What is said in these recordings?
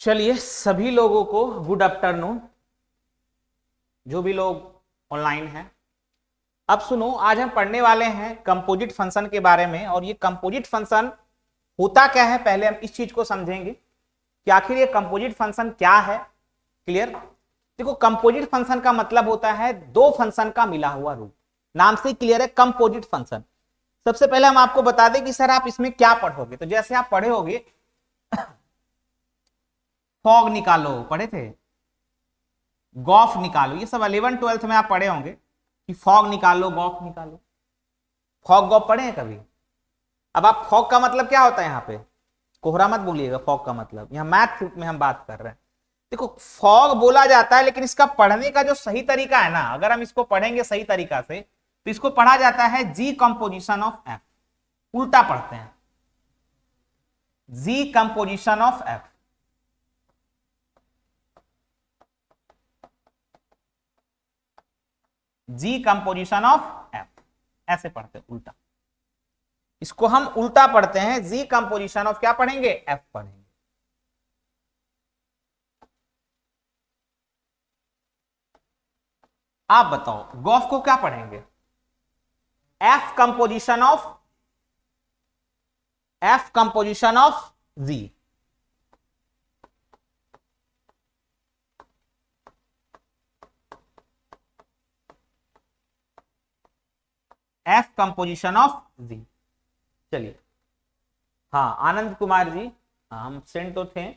चलिए सभी लोगों को गुड आफ्टरनून, जो भी लोग ऑनलाइन हैं। अब सुनो, आज हम पढ़ने वाले हैं कंपोजिट फंक्शन के बारे में। और ये कंपोजिट फंक्शन होता क्या है, पहले हम इस चीज को समझेंगे कि आखिर ये कंपोजिट फंक्शन क्या है। क्लियर? देखो, कंपोजिट फंक्शन का मतलब होता है दो फंक्शन का मिला हुआ रूप। नाम से क्लियर है, कंपोजिट फंक्शन। सबसे पहले हम आपको बता दें कि सर आप इसमें क्या पढ़ोगे। तो जैसे आप पढ़े होगे, फॉग निकालो पढ़े थे, गॉफ निकालो, ये सब 11th-12th में आप पढ़े होंगे कि फॉग निकालो गॉफ निकालो। फॉग गॉफ पढ़े हैं कभी? अब आप, फॉग का मतलब क्या होता है यहाँ पे, कोहरा मत बोलिएगा। फॉग का मतलब, यहाँ मैथ में हम बात कर रहे हैं। देखो, फॉग बोला जाता है, लेकिन इसका पढ़ने का जो सही तरीका है ना, अगर हम इसको पढ़ेंगे सही तरीका से तो इसको पढ़ा जाता है जी कंपोजिशन ऑफ एफ। उल्टा पढ़ते हैं, G composition of F. G composition of F, ऐसे पढ़ते हैं उल्टा। इसको हम उल्टा पढ़ते हैं, जी कंपोजिशन ऑफ क्या पढ़ेंगे, एफ पढ़ेंगे। आप बताओ गॉफ को क्या पढ़ेंगे, F composition of, F composition of G. F composition of G. चलिए, हाँ आनंद कुमार जी, हाँ हम सेंड तो थे,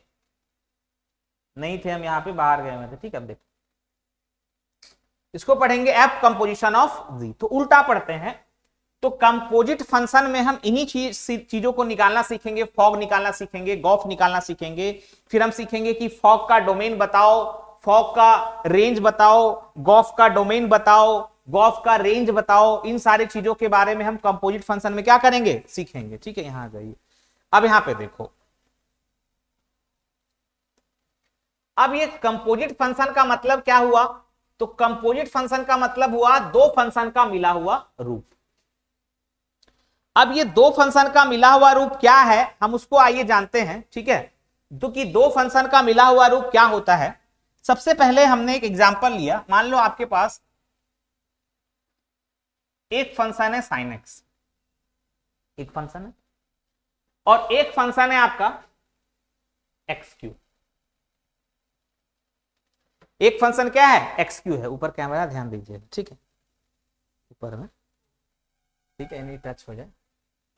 नहीं थे हम यहाँ पे, बाहर गए हुए थे। ठीक है, अब देखो इसको पढ़ेंगे एफ कंपोजिशन ऑफ जी। तो उल्टा पढ़ते हैं। तो कंपोजिट फंक्शन में हम इन्हीं चीजों को निकालना सीखेंगे। फॉग निकालना सीखेंगे, गॉफ निकालना सीखेंगे। फिर हम सीखेंगे कि फॉग का डोमेन बताओ, फॉग का रेंज बताओ, गॉफ का डोमेन बताओ, गॉफ का रेंज बताओ। इन सारी चीजों के बारे में हम कंपोजिट फंक्शन में क्या करेंगे, सीखेंगे। ठीक है, यहां आ जाइए। अब यहां पे देखो, अब ये कंपोजिट फंक्शन का मतलब क्या हुआ। तो कंपोजिट फंक्शन का मतलब हुआ दो फंक्शन का मिला हुआ रूप। अब ये दो फंक्शन का मिला हुआ रूप क्या है, हम उसको आइए जानते हैं। ठीक है, तो कि दो फंक्शन का मिला हुआ रूप क्या होता है। सबसे पहले हमने एक एग्जांपल लिया। मान लो आपके पास एक फंक्शन है साइन एक्स, एक फंक्शन है, और एक फंक्शन है आपका एक्स क्यू। एक फंक्शन क्या है, एक्स क्यू है। ऊपर कैमरा ध्यान दीजिए, ठीक है, ऊपर में, ठीक है, नहीं टच हो जाए।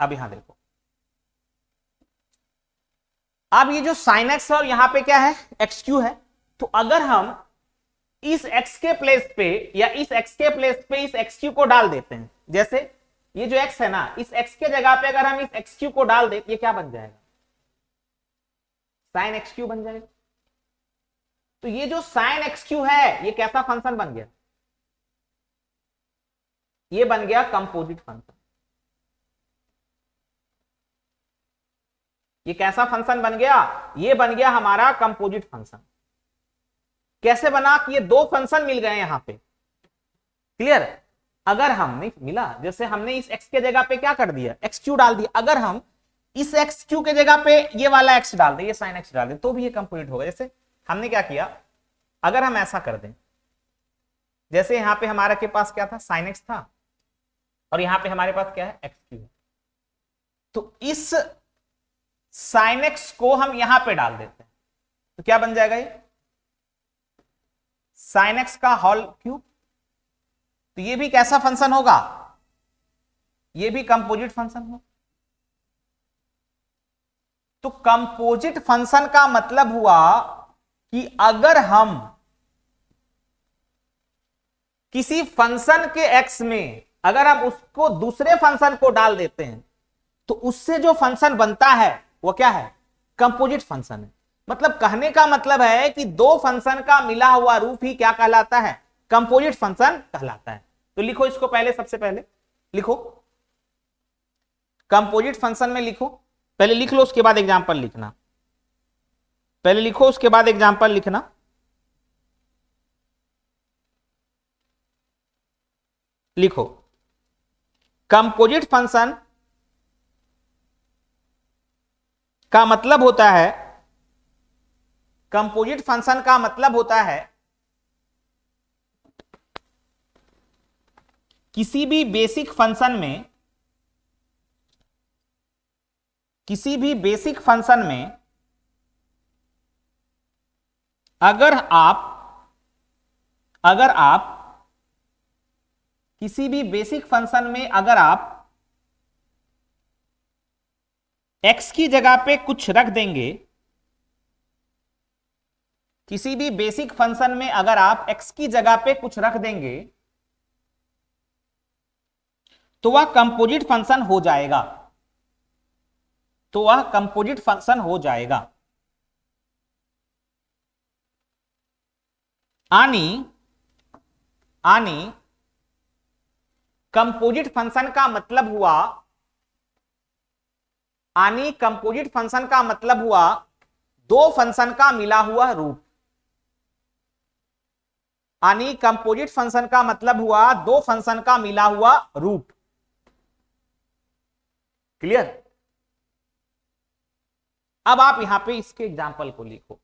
अब यहां देखो, अब ये जो साइन एक्स है और यहां पे क्या है, एक्स क्यू है। तो अगर हम इस x के प्लेस पे या इस x के प्लेस पे इस एक्स क्यू को डाल देते हैं, जैसे ये जो x है ना, इस x के जगह पे अगर हम इस एक्स क्यू को डाल दें, ये क्या बन जाएगा, साइन एक्स क्यू बन जाएगा। तो ये जो साइन एक्स क्यू है, ये कैसा फंक्शन बन गया, ये बन गया कंपोजिट फंक्शन। ये कैसा फंक्शन बन गया, ये बन गया हमारा कंपोजिट फंक्शन। कैसे बना कि ये दो फंक्शन मिल गए यहां पे। क्लियर? अगर हमने मिला, जैसे हमने इस x के जगह पे क्या कर दिया, एक्स क्यू डाल दिया। अगर हम इस एक्स क्यू के जगह पे ये वाला x डाल दे, ये साइन x डाल दे, तो भी ये कंप्लीट होगा। जैसे हमने क्या किया, अगर हम ऐसा कर दें, जैसे यहां पे हमारे के पास क्या था, साइन x था, और यहां पे हमारे पास क्या है, एक्स क्यू है। तो इस साइन x को हम यहां पे डाल देते हैं, तो क्या बन जाएगा, ये साइन x का होल क्यूब। तो ये भी कैसा फंक्शन होगा, ये भी कंपोजिट फंक्शन होगा। तो कंपोजिट फंक्शन का मतलब हुआ कि अगर हम किसी फंक्शन के एक्स में अगर हम उसको दूसरे फंक्शन को डाल देते हैं, तो उससे जो फंक्शन बनता है वो क्या है, कंपोजिट फंक्शन है। मतलब कहने का मतलब है कि दो फंक्शन का मिला हुआ रूप ही क्या कहलाता है, कंपोजिट फंक्शन कहलाता है। तो लिखो इसको, पहले सबसे पहले लिखो कंपोजिट फंक्शन में, लिखो पहले, लिख लो, उसके बाद एग्जांपल लिखना। पहले लिखो, उसके बाद एग्जांपल लिखना। लिखो कंपोजिट फंक्शन का मतलब होता है कंपोजिट फंक्शन का मतलब होता है किसी भी बेसिक फंक्शन में, किसी भी बेसिक फंक्शन में अगर आप किसी भी बेसिक फंक्शन में अगर आप x की जगह पे कुछ रख देंगे, किसी भी बेसिक फंक्शन में अगर आप x की जगह पे कुछ रख देंगे तो वह कंपोजिट फंक्शन हो जाएगा, तो वह कंपोजिट फंक्शन हो जाएगा। आनी कंपोजिट फंक्शन का मतलब हुआ, आनी कंपोजिट फंक्शन का मतलब हुआ दो फंक्शन का मिला हुआ रूप। आनी कंपोजिट फंक्शन का मतलब हुआ दो फंक्शन का मिला हुआ रूप। क्लियर? अब आप यहां पे इसके एग्जांपल को लिखो।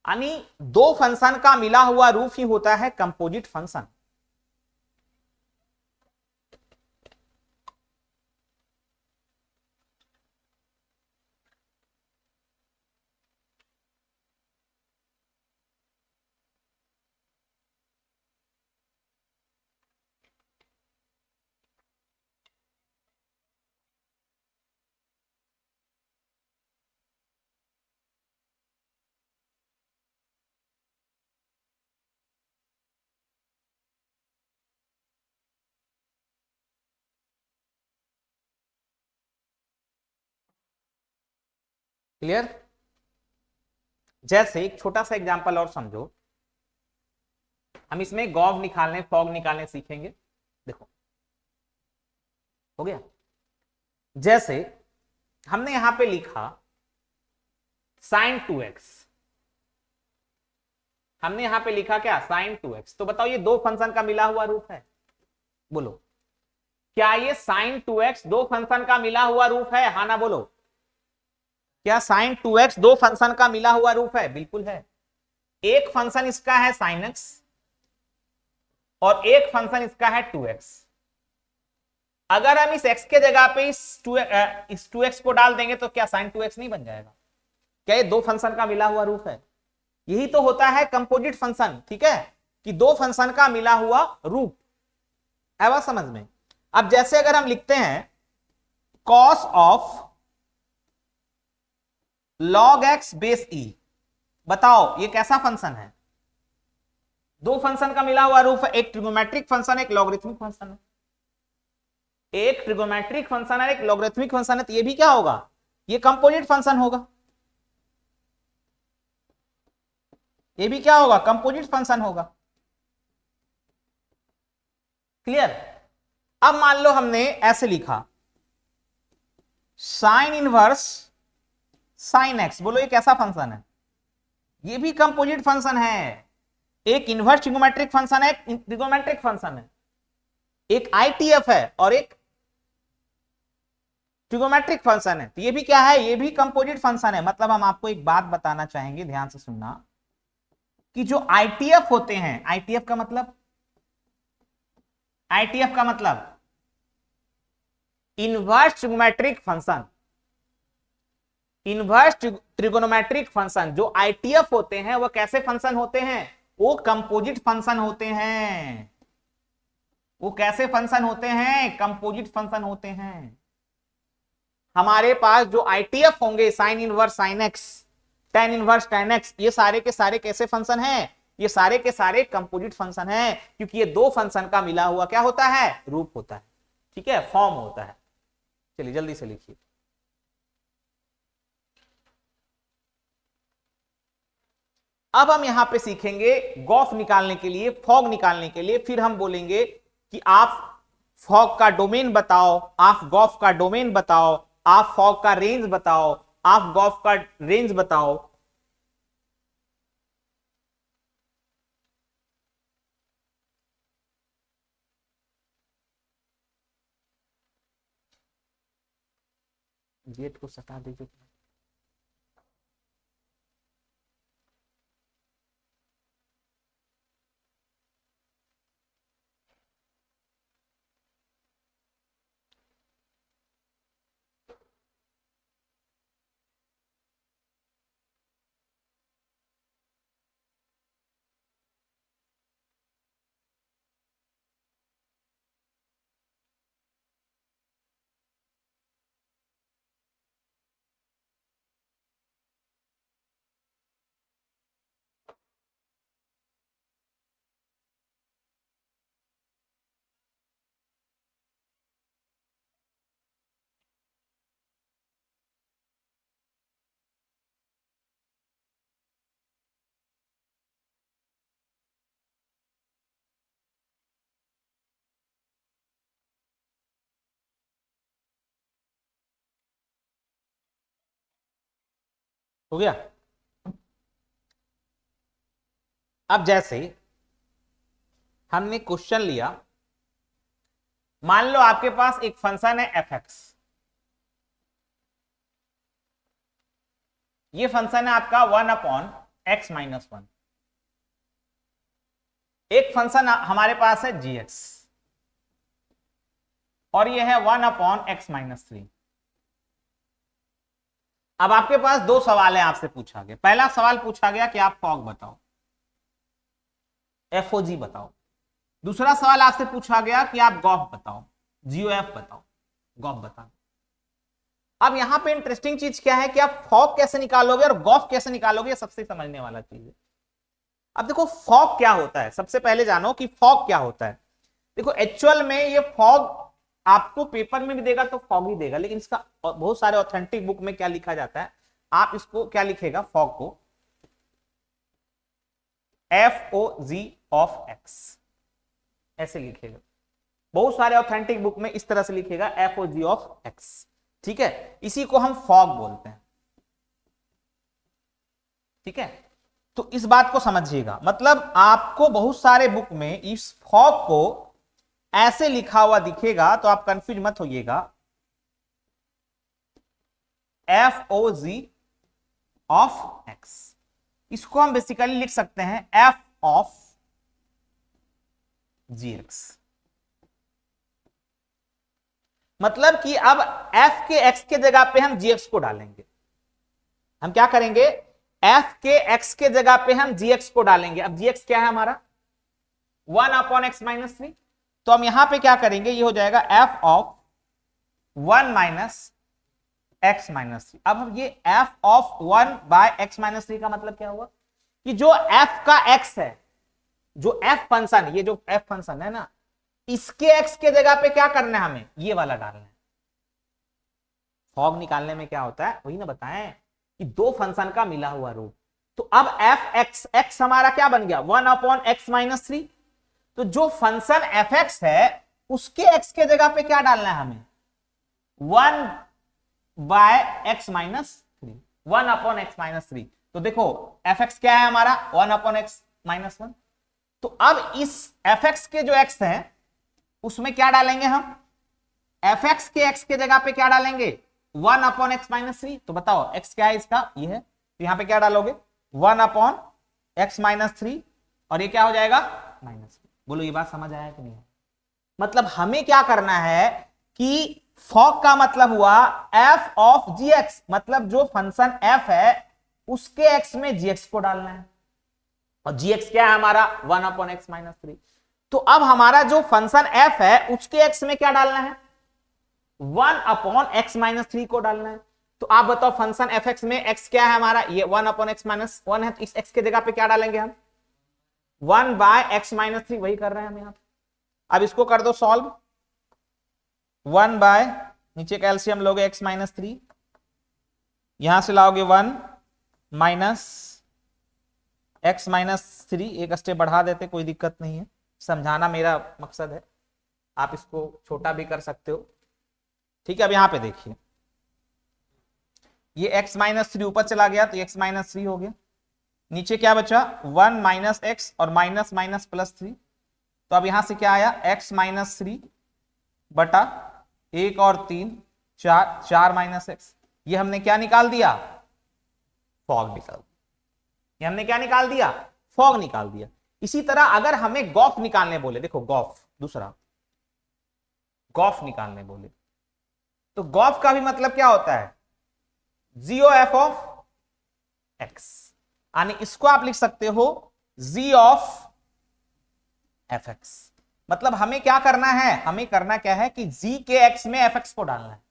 यानी दो फंक्शन का मिला हुआ रूप ही होता है कंपोजिट फंक्शन। क्लियर? जैसे एक छोटा सा एग्जांपल और समझो, हम इसमें गॉव निकालने, फॉग निकालने सीखेंगे। देखो हो गया। जैसे हमने यहां पे लिखा sin 2x, हमने यहां पे लिखा क्या? sin 2x। तो बताओ ये दो फंक्शन का मिला हुआ रूप है? बोलो, क्या ये sin 2x दो फंक्शन का मिला हुआ रूप है? हाँ ना बोलो। क्या sin 2x दो फंक्शन का मिला हुआ रूप है? बिल्कुल है। एक फंक्शन इसका है sin x और एक फंक्शन इसका है 2x। अगर हम इस x के जगह पे इस 2x को डाल देंगे तो क्या sin 2x नहीं बन जाएगा? क्या ये दो फंक्शन का मिला हुआ रूप है? यही तो होता है कंपोजिट फंक्शन। ठीक है, कि दो फंक्शन का मिला हुआ रूप। है बात समझ में? अब जैसे अगर हम लिखते हैं cos of log x base e, बताओ ये कैसा फंक्शन है? दो फंक्शन का मिला हुआ रूप है, एक ट्रिगोमेट्रिक फंक्शन, एक लॉगरिथमिक फंक्शन है। एक ट्रिगोमेट्रिक फंक्शन है, एक लॉगरिथमिक फंक्शन है, तो ये भी क्या होगा? ये कंपोजिट फंक्शन होगा। ये भी क्या होगा? कंपोजिट फंक्शन होगा। क्लियर? अब मान लो हमने ऐसे लिखा साइन इनवर्स साइन एक्स, बोलो ये कैसा फंक्शन है? ये भी कंपोजिट फंक्शन है। एक इनवर्स ट्रिगोमेट्रिक फंक्शन है, एक ट्रिगोमेट्रिक फंक्शन है, एक आईटीएफ है और एक ट्रिगोमेट्रिक फंक्शन है। तो ये भी क्या है? ये भी कंपोजिट फंक्शन है। मतलब हम आपको एक बात बताना चाहेंगे, ध्यान से सुनना, कि जो आईटीएफ होते हैं, आईटीएफ का मतलब, आईटीएफ का मतलब inverse trigonometric function, inverse trigonometric function जो आईटीएफ होते हैं वो कैसे फंक्शन होते हैं? वो कंपोजिट फंक्शन होते हैं। वो कैसे फंक्शन होते हैं? कंपोजिट फंक्शन होते हैं। हमारे पास जो आईटीएफ होंगे, sine inverse sine x, tan inverse tan x, ये सारे के सारे कैसे फंक्शन हैं? ये सारे के सारे कंपोजिट फंक्शन हैं, क्योंकि ये दो फंक्शन का मिला हुआ क्या होता है? रूप होता है। ठीक है, फॉर्म होता है। चलिए जल्दी से लिखिए। अब हम यहां पे सीखेंगे गॉफ निकालने के लिए, फॉग निकालने के लिए। फिर हम बोलेंगे कि आप फॉग का डोमेन बताओ, आप गॉफ का डोमेन बताओ, आप फॉग का रेंज बताओ, आप गॉफ का रेंज बताओ। गेट को सटा दीजिए। हो गया। अब जैसे हमने क्वेश्चन लिया, मान लो आपके पास एक फंक्शन है एफ एक्स, ये फंक्शन है आपका 1/x-1। एक फंक्शन हमारे पास है जी एक्स और ये है 1/x-3। अब आपके पास दो सवाल है, आपसे पूछा गया, पहला सवाल पूछा गया कि आप फॉग बताओ, एफओजी बताओ। दूसरा सवाल आपसे पूछा गया कि आप गॉफ बताओ, जीओएफ बताओ, गॉफ बताओ। अब यहां पे इंटरेस्टिंग चीज क्या है कि आप फॉग कैसे निकालोगे और गॉफ कैसे निकालोगे, सबसे समझने वाला चीज है। अब देखो फॉग क्या होता है, सबसे पहले जानो कि फॉग क्या होता है। देखो एक्चुअल में ये फॉग आपको पेपर में भी देगा तो फॉग ही देगा, लेकिन इसका बहुत सारे ऑथेंटिक बुक में क्या लिखा जाता है, आप इसको क्या लिखेगा, फॉग को FOG ऑफ एक्स ऐसे लिखेगा। बहुत सारे ऑथेंटिक बुक में इस तरह से लिखेगा FOG ऑफ एक्स, ठीक है, इसी को हम फॉग बोलते हैं। ठीक है, तो इस बात को समझिएगा, मतलब आपको बहुत सारे बुक में इस फॉग को ऐसे लिखा हुआ दिखेगा, तो आप कंफ्यूज मत होइएगा, FOG ऑफ एक्स। इसको हम बेसिकली लिख सकते हैं F ऑफ GX। मतलब कि अब f के x के जगह पे हम gx को डालेंगे। हम क्या करेंगे, f के x के जगह पे हम gx को डालेंगे। अब gx क्या है हमारा 1/x-3, तो हम यहां पे क्या करेंगे, ये हो जाएगा f ऑफ 1-x-3। अब हम ये f ऑफ 1/x-3 का मतलब क्या हुआ कि जो f का x है, जो f फंक्शन, ये जो f फंक्शन है ना, इसके x के जगह पे क्या करना है, हमें ये वाला डालना है। फॉग निकालने में क्या होता है, वही ना बताएं कि दो फंक्शन का मिला हुआ रूप। तो अब f(x) हमारा क्या बन गया 1/x-3। तो जो फंक्शन f(x) है उसके x के जगह पे क्या डालना है हमें 1/x-3, 1/x-3। तो देखो f(x) क्या है हमारा 1/x-1। तो अब इस f(x) के जो x है उसमें क्या डालेंगे हम, f(x) के x के जगह पे क्या डालेंगे 1/x-3। तो बताओ x क्या है इसका, ये है, तो यहां पे क्या डालोगे 1/x-3 और ये क्या हो जाएगा माइनस। बोलो ये बात समझ आया कि नहीं? मतलब हमें क्या करना है कि फॉग का मतलब हुआ f ऑफ gx, मतलब जो फंक्शन f है उसके x में gx को डालना है, और gx क्या है हमारा 1/x-3। तो अब हमारा जो फंक्शन f है उसके x में क्या डालना है 1/x-3 को डालना है। तो आप बताओ फंक्शन fx में x क्या है हमारा, ये 1/x-1 है, तो इस x के जगह पे क्या डालेंगे हम 1/x-3, वही कर रहे हैं हम यहां। अब इसको कर दो सॉल्व, 1 नीचे का एलसीएम लोगे x-3, यहां से लाओगे 1-x-3, एक स्टेप बढ़ा देते, कोई दिक्कत नहीं है, समझाना मेरा मकसद है, आप इसको छोटा भी कर सकते हो। ठीक है, अब यहां पे देखिए ये x-3 ऊपर चला गया तो x-3 हो गया, नीचे क्या बचा 1 - x और माइनस माइनस प्लस 3। तो अब यहां से क्या आया x-3 बटा 1 और 3 4, 4 - x। ये हमने क्या निकाल दिया, फॉग निकाल दिया। ये हमने क्या निकाल दिया, फॉग निकाल दिया। इसी तरह अगर हमें गॉफ निकालने बोले, देखो गॉफ, दूसरा गॉफ निकालने बोले तो गॉफ का भी मतलब क्या होता है GOF ऑफ x, यानी इसको आप लिख सकते हो g ऑफ fx। मतलब हमें क्या करना है, हमें करना क्या है कि g के x में fx को डालना है।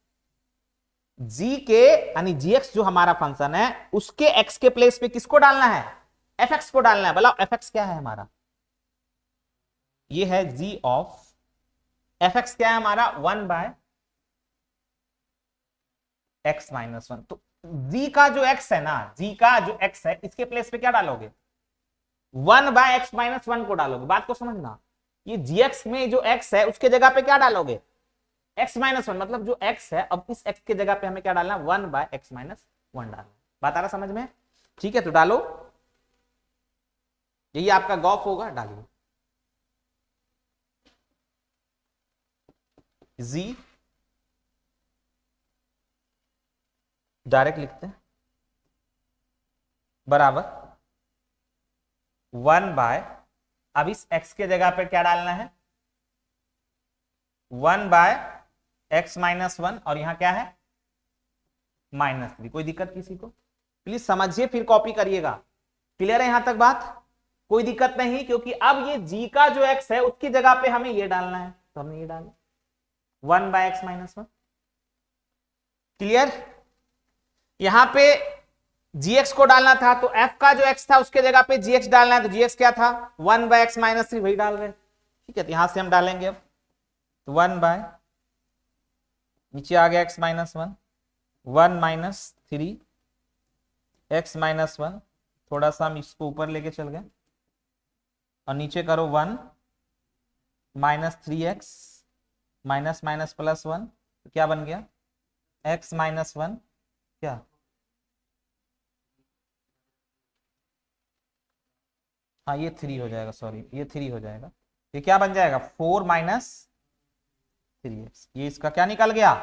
g के यानी gx जो हमारा फंक्शन है उसके x के प्लेस पे किसको डालना है, fx को डालना है। बोला fx क्या है हमारा, ये है g ऑफ fx क्या है हमारा 1/x-1। तो g का जो x है ना, g का जो x है इसके प्लेस पे क्या डालोगे 1/x-1 को डालोगे। बात को समझना, ये gx में जो x है उसके जगह पे क्या डालोगे x-1, मतलब जो x है अब इस x के जगह पे हमें क्या डालना 1/x-1 डालना। बात आ रहा समझ में? ठीक है, तो डालो, यही आपका गॉफ होगा, डालिए जी, डायरेक्ट लिखते हैं, बराबर 1 बाय, अब इस x के जगह पे क्या डालना है, 1/x-1, और यहां क्या है -3। कोई दिक्कत किसी को? प्लीज समझिए फिर कॉपी करिएगा। क्लियर है यहां तक बात? कोई दिक्कत नहीं, क्योंकि अब ये g का जो x है उसकी जगह पे हमें ये डालना है, तो हमने ये डाला 1/x-1। क्लियर? यहां पे gx को डालना था, तो f का जो x था उसके जगह पे gx डालना है, तो gx क्या था 1/x-3, वही डाल रहे हैं। ठीक है, तो यहां से हम डालेंगे अब 1 बाय, नीचे आ गया x-1, 1 - 3 x-1, थोड़ा सा हम इसको ऊपर लेके चल गए, और नीचे करो 1 - 3x -+1, तो क्या बन गया x-1, क्या हाँ ये 3 हो जाएगा, सॉरी ये 3 हो जाएगा, ये क्या बन जाएगा 4 - 3x, ये इसका क्या निकल गया,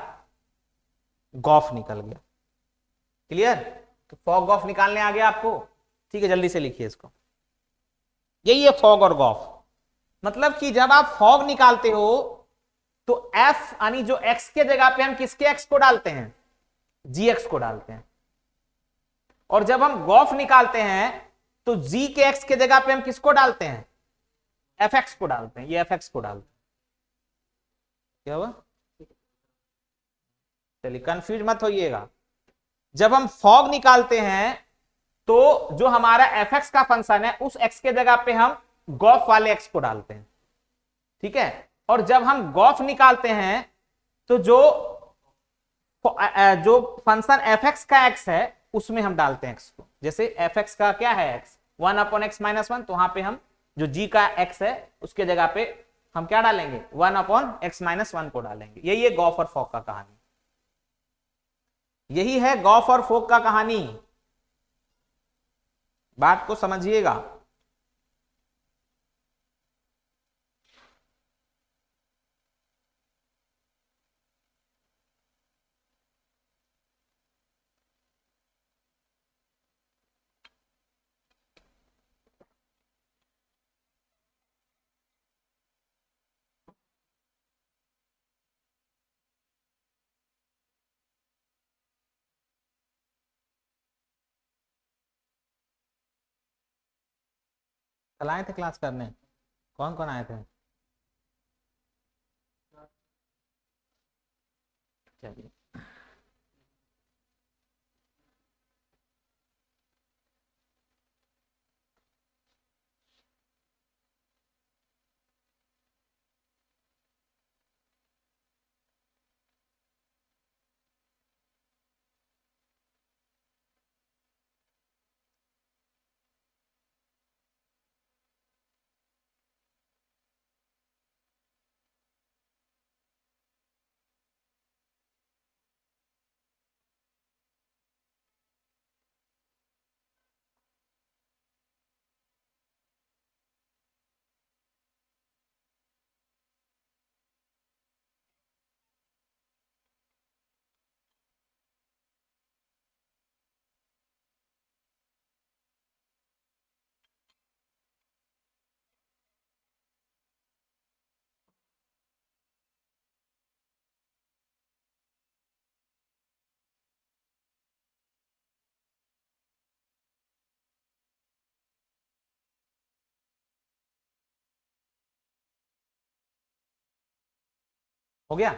गॉफ निकल गया। क्लियर? तो फॉग गॉफ निकालने आ गया आपको? ठीक है, जल्दी से लिखिए इसको, यही है फॉग और गॉफ। मतलब कि जब आप फॉग निकालते हो तो f यानी जो x के जगह पे हम किसके x को डालते हैं, gx को डालते हैं, और जब हम गॉफ निकालते हैं तो g के x के जगह पे हम किसको डालते हैं, fx को डालते हैं, ये fx को डालते हैं। क्या हुआ? चलिए कंफ्यूज मत होइएगा। जब हम फॉग निकालते हैं तो जो हमारा fx का फंक्शन है उस x के जगह पे हम गॉफ वाले x को डालते हैं, ठीक है। और जब हम गॉफ निकालते हैं तो जो फंक्शन fx का x है उसमें हम डालते हैं x को। जैसे fx का क्या है x 1/x-1, तो वहां पे हम जो g का x है उसके जगह पे हम क्या डालेंगे 1/x-1 को डालेंगे। यही है गॉफ और फॉग का कहानी, यही है गॉफ और फॉग का कहानी। बात को समझिएगा। कल आए थे क्लास करने? कौन कौन आए थे? चलिए हो गया।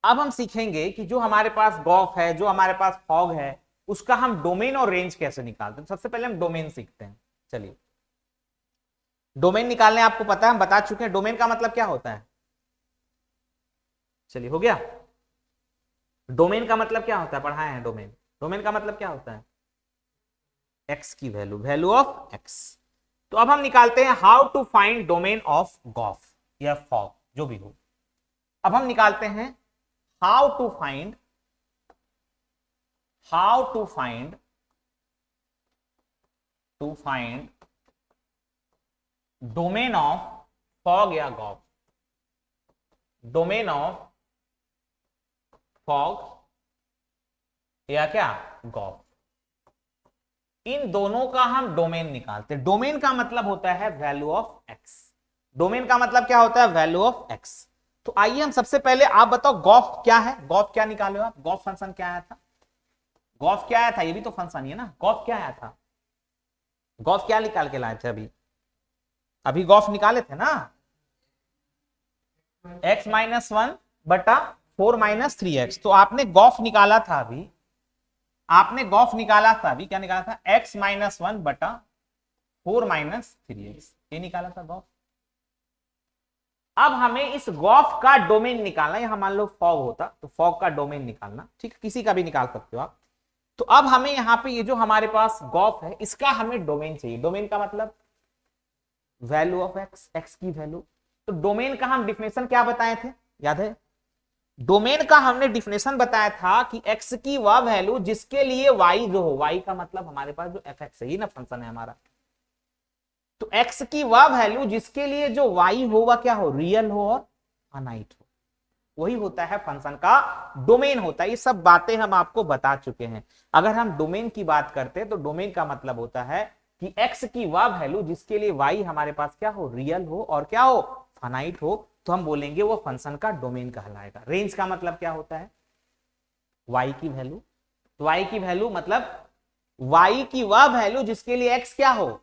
अब हम सीखेंगे कि जो हमारे पास गॉफ है, जो हमारे पास फॉग है, उसका हम डोमेन और रेंज कैसे निकालते हैं। सबसे पहले हम डोमेन सीखते हैं। चलिए डोमेन निकालने आपको पता है, हम बता चुके हैं डोमेन का मतलब क्या होता है। चलिए हो गया। डोमेन का मतलब क्या होता है, पढ़ाए हैं डोमेन। डोमेन का मतलब क्या होता है, एक्स की वैल्यू, वैल्यू ऑफ एक्स। तो अब हम निकालते हैं how to find domain of gof या फॉग, जो भी हो। अब हम निकालते हैं how to find how to find domain of fog या गॉफ, डोमेन ऑफ फॉग या क्या गॉफ, इन दोनों का हम डोमेन निकालते हैं। डोमेन का मतलब होता है वैल्यू ऑफ एक्स, डोमेन का मतलब क्या होता है वैल्यू ऑफ एक्स। तो आइए हम सबसे पहले आप बताओ गॉफ क्या है, गॉफ क्या निकाले हो आप, गॉफ फंक्शन क्या आया था, गॉफ क्या आया था, ये भी तो फंक्शन ही है ना, गॉफ क्या आया था, गॉफ क्या निकाल के लाए थे अभी, अभी गॉफ निकाले थे ना, x माइनस 1 बटा 4 माइनस 3x, तो आपने गॉफ निकाला था अभी, आपने गॉफ निकाला था अभी, क्या निकाला था, x माइनस 1 बटा 4 माइनस 3x, ये निकाला था गॉफ। अब हमें इस गॉफ का डोमेन निकालना, यहां मान लो फॉग होता तो फॉग का डोमेन निकालना, ठीक है, किसी का भी निकाल सकते हो आप। तो अब हमें यहां पे ये जो हमारे पास गॉफ है इसका हमें डोमेन चाहिए, डोमेन का मतलब वैल्यू ऑफ एक्स, एक्स की वैल्यू। तो डोमेन का हम डिफिनेशन क्या बताए थे, याद है, डोमेन का हमने डिफिनेशन बताया था कि एक्स की वह वैल्यू जिसके लिए वाई जो हो, वाई का मतलब हमारे पास जो एफ एक्स है, ये ना फंक्शन है हमारा, तो एक्स की वह वैल्यू जिसके लिए जो वाई हो वह क्या हो, रियल हो और अनाइट हो, वही होता है फंक्शन का डोमेन होता है। ये सब बातें हम आपको बता चुके हैं। अगर हम डोमेन की बात करते हैं तो डोमेन का मतलब होता है कि एक्स की वह वैल्यू जिसके लिए वाई हमारे पास क्या हो, रियल हो और क्या हो, फाइनाइट हो, तो हम बोलेंगे वो फंक्शन का डोमेन कहलाएगा। रेंज का मतलब क्या होता है, वाई की वैल्यू, तो वाई की वैल्यू मतलब वाई की वह वैल्यू जिसके लिए एक्स क्या हो,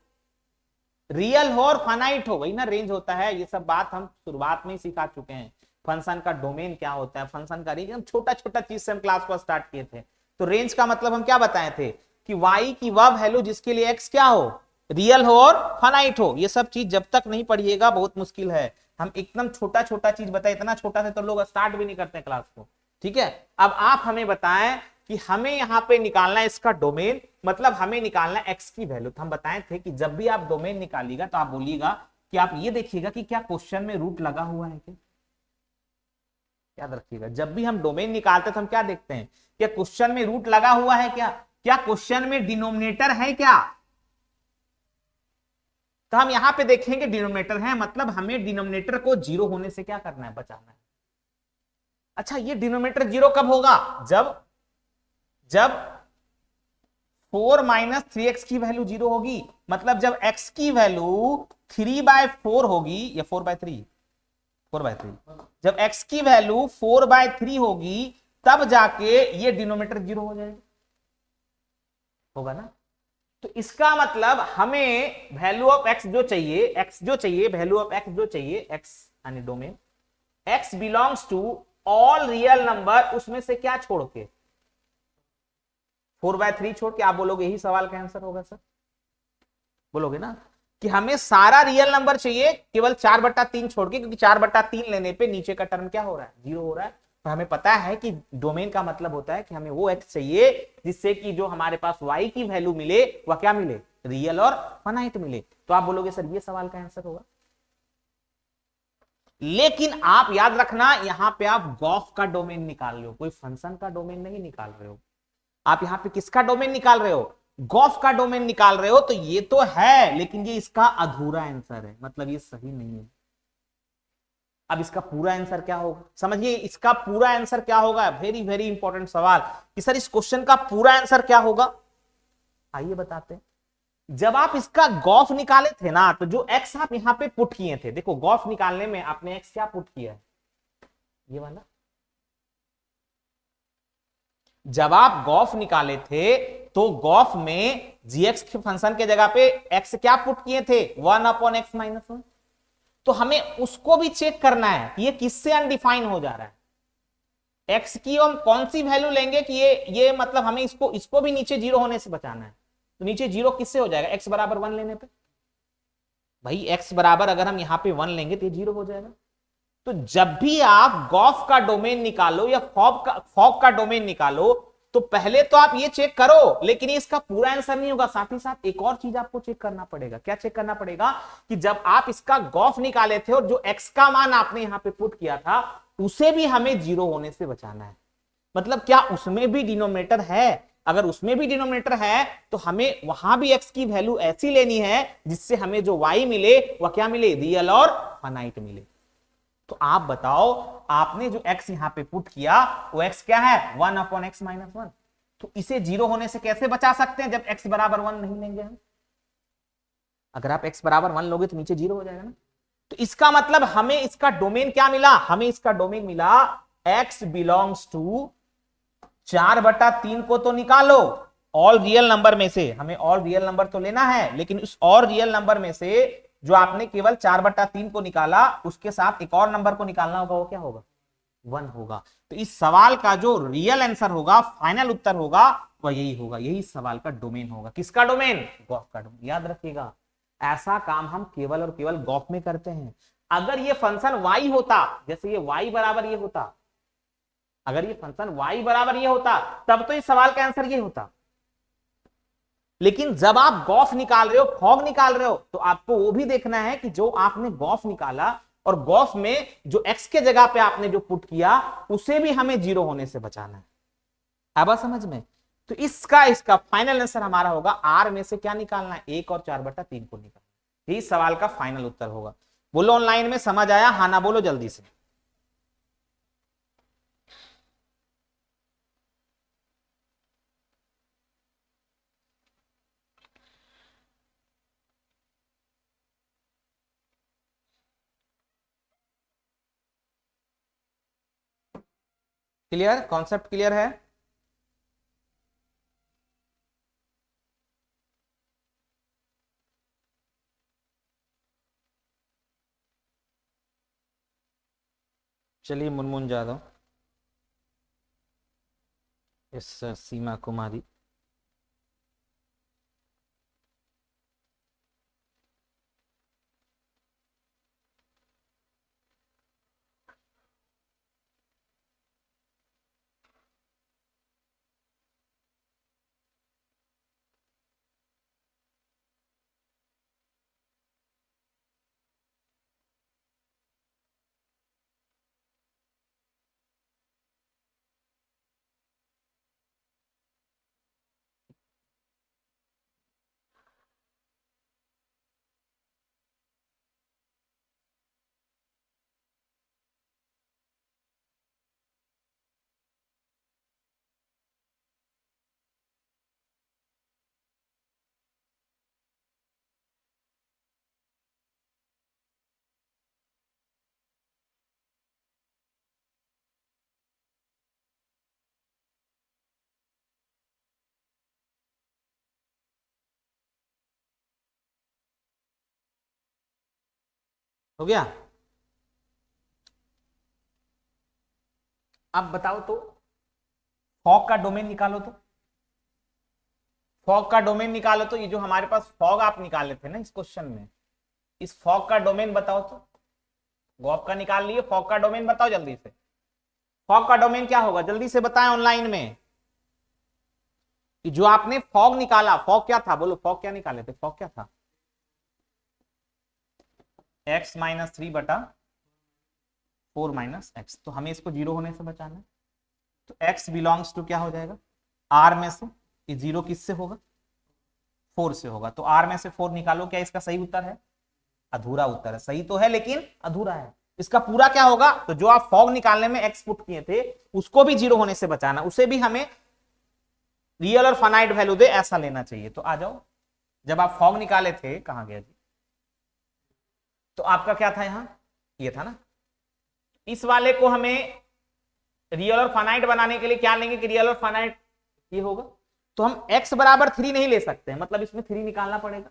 रियल हो और फाइनाइट हो, वही ना रेंज होता है। ये सब बात हम शुरुआत में ही सिखा चुके हैं, फंक्शन का डोमेन क्या होता है, फंक्शन का रेंज, हम छोटा छोटा चीज से हम क्लास को स्टार्ट किए थे। तो रेंज का मतलब हम क्या बताए थे कि y की वह वैल्यू जिसके लिए x क्या हो, रियल हो और फाइनाइट हो। ये सब चीज जब तक नहीं पढ़िएगा बहुत मुश्किल है, हम एकदम छोटा छोटा चीज बताए, इतना छोटा से तो लोग स्टार्ट भी नहीं करते क्लास को, ठीक है। अब आप हमें बताएं कि हमें यहाँ पे निकालना है इसका डोमेन, मतलब हमें निकालना है x की वैल्यू। तो हम बताए थे कि जब भी आप डोमेन निकालिएगा तो आप बोलिएगा कि आप ये देखिएगा कि क्या क्वेश्चन में रूट लगा हुआ है क्या, याद रखिएगा जब भी हम डोमेन निकालते तो हम क्या देखते हैं, क्या क्वेश्चन में रूट लगा हुआ है क्या, क्या क्वेश्चन में डिनोमिनेटर है क्या, तो हम यहां पे देखेंगे डिनोमिनेटर है, मतलब हमें डिनोमिनेटर को जीरो होने से क्या करना है, बचाना है। अच्छा ये डिनोमिनेटर जीरो कब होगा, जब 4 माइनस 3x की वैल्यू जीरो होगी, मतलब जब x की वैल्यू 3/4 होगी या 4/3, 4/3, जब x की वैल्यू 4/3 होगी तब जाके ये डिनोमिनेटर जीरो हो जाएगा, होगा ना। तो इसका मतलब हमें वैल्यू ऑफ x जो चाहिए, x जो चाहिए, वैल्यू ऑफ x जो चाहिए, x यानी domain, x belongs to all real number, उसमें से क्या छोड़ के, 4/3 छोड़ के। आप बोलोगे यही सवाल का आंसर होगा सर, बोलोगे ना कि हमें सारा रियल नंबर चाहिए केवल 4/3 छोड़ के, क्योंकि 4/3 लेने पे नीचे का टर्म क्या हो रहा है, जीरो हो रहा है। तो हमें पता है कि डोमेन का मतलब होता है कि हमें वो x चाहिए जिससे कि जो हमारे पास y की वैल्यू मिले वह क्या मिले, रियल और फाइनाइट मिले। तो आप बोलोगे सर ये सवाल का आंसर होगा, लेकिन आप याद रखना यहां पे आप गॉफ का डोमेन निकाल रहे हो, कोई फंक्शन का डोमेन नहीं निकाल रहे हो। आप यहां पे किसका डोमेन निकाल रहे हो, गॉफ का डोमेन निकाल रहे हो। तो ये तो है लेकिन ये इसका अधूरा आंसर है, मतलब ये सही नहीं है। अब इसका पूरा आंसर क्या होगा, समझिए इसका पूरा आंसर क्या होगा, वेरी वेरी इंपॉर्टेंट सवाल कि सर इस क्वेश्चन का पूरा आंसर क्या होगा। आइए बताते हैं। जब आप इसका गॉफ निकाले थे ना, तो जो एक्स आप यहां पे पुट किए थे, देखो गॉफ निकालने में आपने एक्स क्या पुट किया है, ये वाला। जब आप गॉफ निकाले थे तो गॉफ में जीएक्स के फंक्शन के जगह पे एक्स क्या पुट किए थे, 1/x-1। तो हमें उसको भी चेक करना है कि ये किससे अनडिफाइन हो जा रहा है, एक्स की हम कौन सी वैल्यू लेंगे कि ये मतलब हमें इसको भी नीचे जीरो होने से बचाना है। तो नीचे जीरो किससे हो जाएगा, x बराबर 1 लेने पे, भाई x बराबर अगर हम यहां पे 1 लेंगे तो ये जीरो हो जाएगा। तो जब भी आप गॉफ का डोमेन निकालो या फॉग का डोमेन निकालो तो पहले तो आप ये चेक करो, लेकिन इसका पूरा आंसर नहीं होगा। साथ ही साथ एक और चीज आपको चेक करना पड़ेगा, क्या चेक करना पड़ेगा कि जब आप इसका गॉफ निकाले थे और जो x का मान आपने यहां पे पुट किया था उसे भी हमें जीरो होने से बचाना है। मतलब क्या उसमें भी डिनोमिनेटर है, अगर उसमें भी डिनोमिनेटर है तो हमें वहां भी x की वैल्यू ऐसी लेनी है जिससे हमें जो y मिले वह क्या मिले, रियल और फाइनाइट मिले। तो आप बताओ, आपने जो x यहां पे पुट किया वो x क्या है, 1/x-1। तो इसे जीरो होने से कैसे बचा सकते हैं जब x बराबर 1 नहीं लेंगे हम? अगर आप x बराबर 1 लोगे तो नीचे जीरो हो जाएगा ना। तो इसका मतलब हमें इसका डोमेन क्या मिला, हमें इसका डोमेन मिला x बिलोंग्स टू 4/3 को तो निकालो ऑल रियल नंबर में से, हमें ऑल रियल नंबर तो लेना है, लेकिन उस और रियल नंबर में से जो आपने केवल 4/3 को निकाला उसके साथ एक और नंबर को निकालना होगा, वो क्या होगा, 1 होगा। तो इस सवाल का जो रियल आंसर होगा, फाइनल उत्तर होगा, वह यही होगा, यही सवाल का डोमेन होगा। किसका डोमेन, गॉफ का डोमेन। याद रखिएगा, ऐसा काम हम केवल और केवल गॉफ में करते हैं। अगर ये फंक्शन y होता, जैसे ये y बराबर ये होता, अगर ये फंक्शन y बराबर ये होता तब तो इस सवाल का आंसर ये होता। लेकिन जब आप गॉफ निकाल रहे हो, फॉग निकाल रहे हो, तो आपको वो भी देखना है कि जो आपने गॉफ निकाला और गॉफ में जो x के जगह पे आपने जो पुट किया उसे भी हमें जीरो होने से बचाना है। अब समझ में? तो इसका फाइनल आंसर हमारा होगा r में से क्या निकालना है, 1 और 4/3 को निकालना। यही सवाल का फाइनल उत्तर होगा। बोलो ऑनलाइन में समझ आया, हाँ ना बोलो जल्दी से। क्लियर, कॉन्सेप्ट क्लियर है? चलिए मुनमुन जादव, इस सीमा कुमारी, हो गया? अब बताओ तो, फॉग का डोमेन निकालो तो, फॉग का डोमेन निकालो तो, ये जो हमारे पास फॉग आप निकाले थे ना इस क्वेश्चन में, इस फॉग का डोमेन बताओ तो। गॉफ का निकाल लिए, फॉग का डोमेन बताओ जल्दी से। फॉग का डोमेन क्या होगा, जल्दी से बताएं ऑनलाइन में। जो आपने फॉग निकाला, फॉग क्या था, बोलो फॉग क्या निकाले थे, फॉग क्या था, x-3/4 - x। तो हमें इसको जीरो होने से बचाना है। तो x बिलोंग्स टू क्या हो जाएगा, r में से, ये जीरो किससे होगा, 4 से होगा। तो r में से 4 निकालो, क्या इसका सही उत्तर है, अधूरा उत्तर है। सही तो है लेकिन अधूरा है। इसका पूरा क्या होगा, तो जो आप फॉग निकालने में x पुट किए थे उसको भी जीरो होने से बचाना, उसे भी हमें रियल और फाइनाइट वैल्यू दे ऐसा लेना चाहिए। तो आ जाओ, जब आप फॉग निकाले थे, कहां गया जी, तो आपका क्या था, यहां ये था ना। इस वाले को हमें रियल और फाइनाइट बनाने के लिए क्या लेंगे कि रियल और फाइनाइट ये होगा। तो हम x बराबर 3 नहीं ले सकते हैं, मतलब इसमें 3 निकालना पड़ेगा।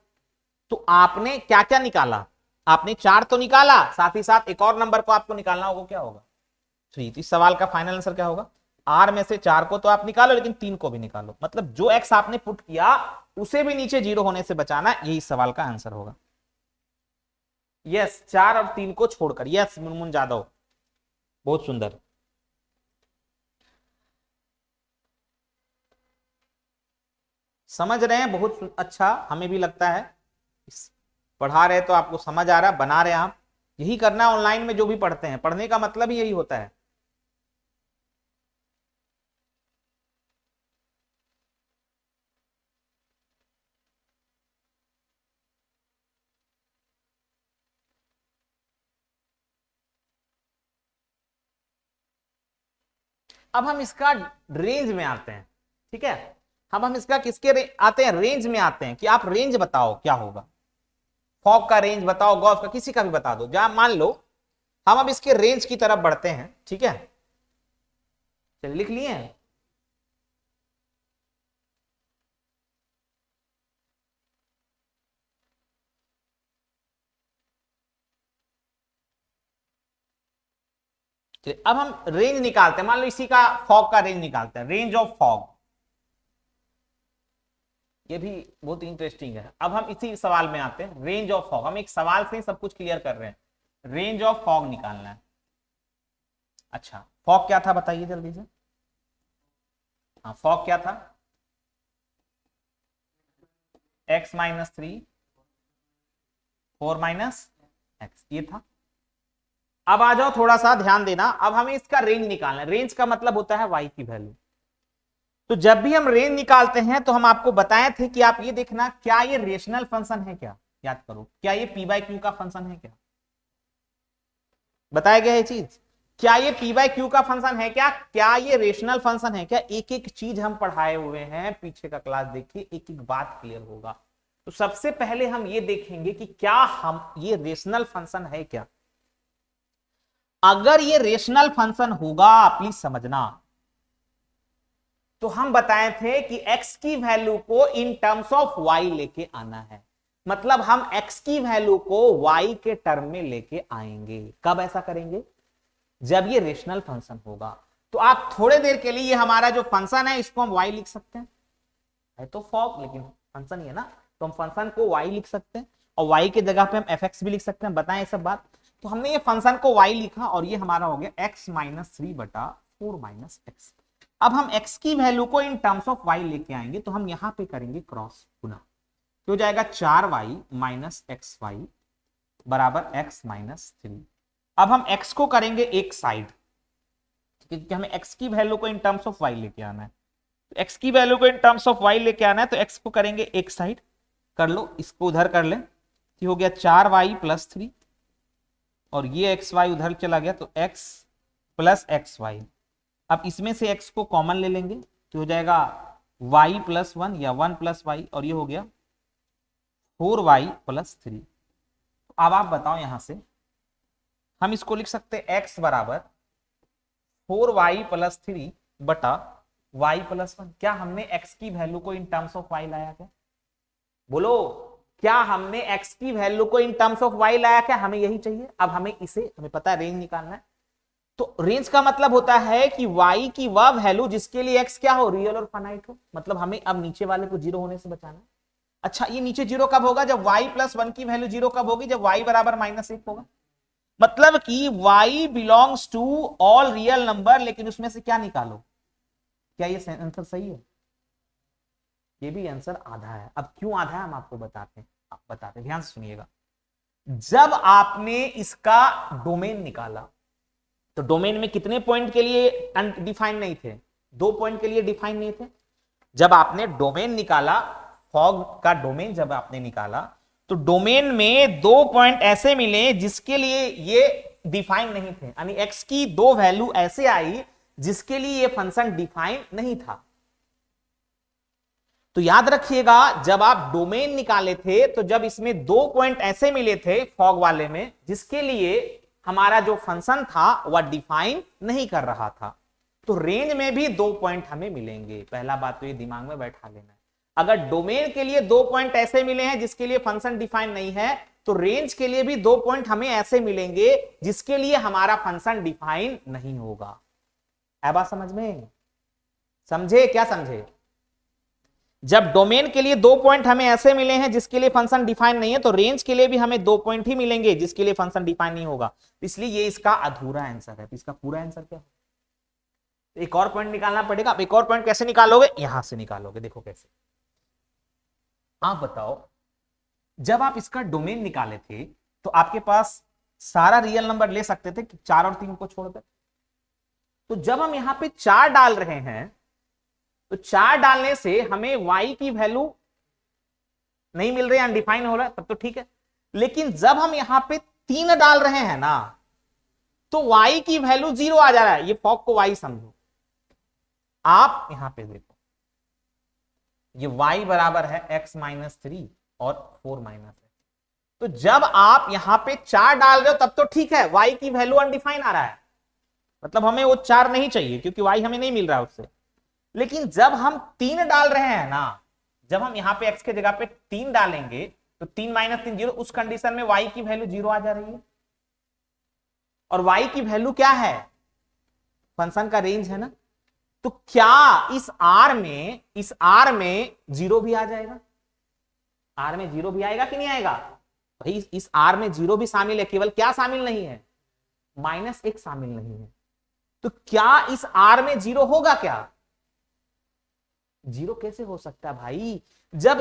तो आपने क्या क्या निकाला, आपने 4 तो निकाला, साथ ही साथ एक और नंबर को आपको निकालना होगा, क्या होगा, 3। तो इस सवाल का फाइनल आंसर क्या होगा, r में से 4 को तो आप निकालो लेकिन 3 को भी निकालो, मतलब जो x आपने पुट किया उसे भी नीचे जीरो होने से बचाना, यही सवाल का आंसर होगा। यस, 4 और 3 को छोड़कर, यस मुनमुन जादव, बहुत सुंदर। समझ रहे हैं, बहुत अच्छा, हमें भी लगता है पढ़ा रहे तो आपको समझ आ रहा, बना रहे आप। यही करना ऑनलाइन में, जो भी पढ़ते हैं, पढ़ने का मतलब ही यही होता है। अब हम इसका रेंज में आते हैं, ठीक है। हम इसका किसके आते हैं, रेंज में आते हैं कि आप रेंज बताओ क्या होगा, फॉग का रेंज बताओ, गॉस का, किसी का भी बता दो। जहां मान लो हम अब इसके रेंज की तरफ बढ़ते हैं, ठीक है। चलिए लिख लिए हैं। अब हम रेंज निकालते हैं, मान लो इसी का फॉग का रेंज निकालते हैं, रेंज ऑफ फॉग। ये भी बहुत इंटरेस्टिंग है। अब हम इसी सवाल में आते हैं, रेंज ऑफ फॉग। हम एक सवाल से ही सब कुछ क्लियर कर रहे हैं, रेंज ऑफ फॉग निकालना है। अच्छा, फॉग क्या था बताइए जल्दी से। हाँ, फॉग क्या था, x-3 4-x, ये था। अब आ जाओ, थोड़ा सा ध्यान देना। अब हमें इसका रेंज निकालना है। रेंज का मतलब होता है y की वैल्यू। तो जब भी हम रेंज निकालते हैं तो हम आपको बताए थे कि आप ये देखना, क्या ये रेशनल फंक्शन है क्या, याद करो, क्या ये p/q का फंक्शन है क्या, बताया गया है चीज। क्या ये p/q का फंक्शन है क्या ये रेशनल फंक्शन है क्या। एक एक चीज हम पढ़ाए हुए हैं, पीछे का क्लास देखिए, एक एक बात क्लियर होगा। तो सबसे पहले हम ये देखेंगे कि क्या हम ये रेशनल फंक्शन है क्या। अगर ये रेशनल फंक्शन होगा, प्लीज समझना, तो हम बताए थे कि x की वैल्यू को इन टर्म्स ऑफ y लेके आना है। मतलब हम x की वैल्यू को y के टर्म में लेके आएंगे। कब ऐसा करेंगे, जब ये रेशनल फंक्शन होगा। तो आप थोड़े देर के लिए ये हमारा जो फंक्शन है इसको हम y लिख सकते हैं, है तो फॉग लेकिन फंक्शन ही है ना, तो हम फंक्शन को y लिख सकते हैं और y के जगह पे हम fx भी लिख सकते हैं, बताएं ये सब बात। तो हमने ये फंक्शन को y लिखा और ये हमारा हो गया x-3/4-x। अब हम x की वैल्यू को इन टर्म्स ऑफ y लेके आएंगे, तो हम यहां पे करेंगे क्रॉस गुना, तो हो जाएगा 4y - xy बराबर x-3। अब हम x को करेंगे एक साइड, क्योंकि हमें x की वैल्यू को इन टर्म्स ऑफ y लेके आना है। तो x की वैल्यू को इन टर्म्स ऑफ y लेके आना है, तो x को करेंगे एक साइड, कर लो, इसको उधर कर ले, तो हो गया 4y + 3 और ये xy उधर चला गया, तो x + xy। अब इसमें से x को कॉमन ले लेंगे, तो हो जाएगा y + 1 या 1 + y, और ये हो गया 4y + 3। अब आप बताओ, यहां से हम इसको लिख सकते हैं x बराबर 4y + 3 बटा y + 1। क्या हमने x की वैल्यू को इन टर्म्स ऑफ y लाया क्या, बोलो, क्या हमने x की वैल्यू को इन टर्म्स ऑफ y लाया क्या, हमें यही चाहिए। अब हमें पता है रेंज निकालना है। तो रेंज का मतलब होता है कि y की वह वैल्यू जिसके लिए x क्या हो, रियल और फाइनाइट हो। मतलब हमें अब नीचे वाले को 0 होने से बचाना है। अच्छा, ये नीचे 0 कब होगा, जब y + 1 की वैल्यू 0 कब होगी, जब y बराबर -1 होगा। मतलब कि y belongs to all real number, लेकिन उसमें से क्या निकालो। क्या ये आंसर सही है, ये भी आंसर आधा है। अब क्यों आधा है हम आपको बताते हैं, ध्यान से सुनिएगा। जब आपने इसका डोमेन निकाला, तो डोमेन में कितने पॉइंट के लिए डिफाइन नहीं थे, 2 पॉइंट के लिए डिफाइन नहीं थे। जब आपने डोमेन निकाला, फॉग का डोमेन जब आपने निकाला, तो डोमेन में 2 पॉइंट ऐसे मिले जिसके लिए ये डिफाइन नहीं थे, यानी x की 2 वैल्यू ऐसे आई जिसके लिए ये फंक्शन डिफाइन नहीं था। तो याद रखिएगा, जब आप डोमेन निकाले थे, तो जब इसमें 2 पॉइंट ऐसे मिले थे फॉग वाले में जिसके लिए हमारा जो फंक्शन था वह डिफाइन नहीं कर रहा था। तो रेंज में भी 2 पॉइंट हमें मिलेंगे। पहला बात तो ये दिमाग में बैठा लेना है, अगर डोमेन के लिए 2 पॉइंट ऐसे मिले हैं जिसके लिए फंक्शन डिफाइन नहीं है, तो रेंज के लिए भी 2 पॉइंट हमें ऐसे मिलेंगे जिसके लिए हमारा फंक्शन डिफाइन नहीं होगा। है बात समझ में, समझे क्या समझे। जब डोमेन के लिए 2 पॉइंट हमें ऐसे मिले हैं जिसके लिए फंक्शन डिफाइन नहीं है, तो रेंज के लिए भी हमें 2 पॉइंट ही मिलेंगे जिसके लिए फंक्शन डिफाइन नहीं होगा। इसलिए ये इसका अधूरा आंसर है। इसका पूरा आंसर क्या है, एक और पॉइंट निकालना पड़ेगा। अब एक और पॉइंट कैसे निकालोगे, यहां से निकालोगे, देखो कैसे। आप बताओ, जब आप इसका डोमेन निकाले थे तो आपके पास सारा रियल नंबर ले सकते थे, 4 और 3 को छोड़कर। तो जब हम यहां पे 4 डाल रहे हैं, तो 4 डालने से हमें y की वैल्यू नहीं मिल रही, अनडिफाइन हो रहा है, तब तो ठीक है। लेकिन जब हम यहां पे 3 डाल रहे हैं ना, तो y की वैल्यू 0 आ जा रहा है। ये फॉग को y समझो, आप यहां पे देखो, ये y बराबर है x माइनस 3 और 4 माइनस है। तो जब आप यहां पे 4 डाल रहे हो तब तो ठीक है, y की वैल्यू अनडिफाइन आ रहा है, मतलब हमें वो 4 नहीं चाहिए क्योंकि y हमें नहीं मिल रहा है उससे। लेकिन जब हम 3 डाल रहे हैं ना, जब हम यहां पे x के जगह पे 3 डालेंगे तो 3 माइनस 3 0, उस कंडीशन में y की वैल्यू 0 आ जा रही है। और y की वैल्यू क्या है, फंक्शन का रेंज है ना, तो क्या इस r में 0 भी आ जाएगा, r में 0 भी आएगा कि नहीं आएगा? भाई इस r में 0 भी शामिल है, केवल क्या शामिल नहीं है, -1 शामिल नहीं है। तो क्या इस r में 0 होगा क्या? 0 कैसे हो सकता है भाई? जब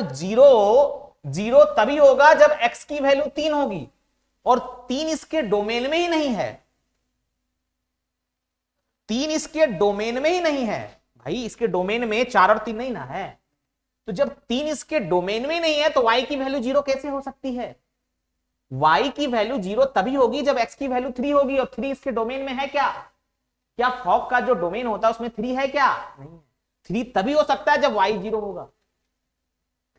0 तभी होगा जब x की वैल्यू 3 होगी, और 3 इसके डोमेन में ही नहीं है, 3 इसके डोमेन में ही नहीं है भाई, इसके डोमेन में 4 और 3 नहीं ना है। तो जब 3 इसके डोमेन में ही नहीं है तो y की वैल्यू 0 कैसे हो सकती है? y की वैल्यू 0 तभी होगी जब x की वैल्यू 3 होगी, और 3 इसके डोमेन में है क्या? क्या फॉक का जो डोमेन होता है उसमें 3 है क्या? नहीं। 3 तभी हो सकता है जब y 0 होगा,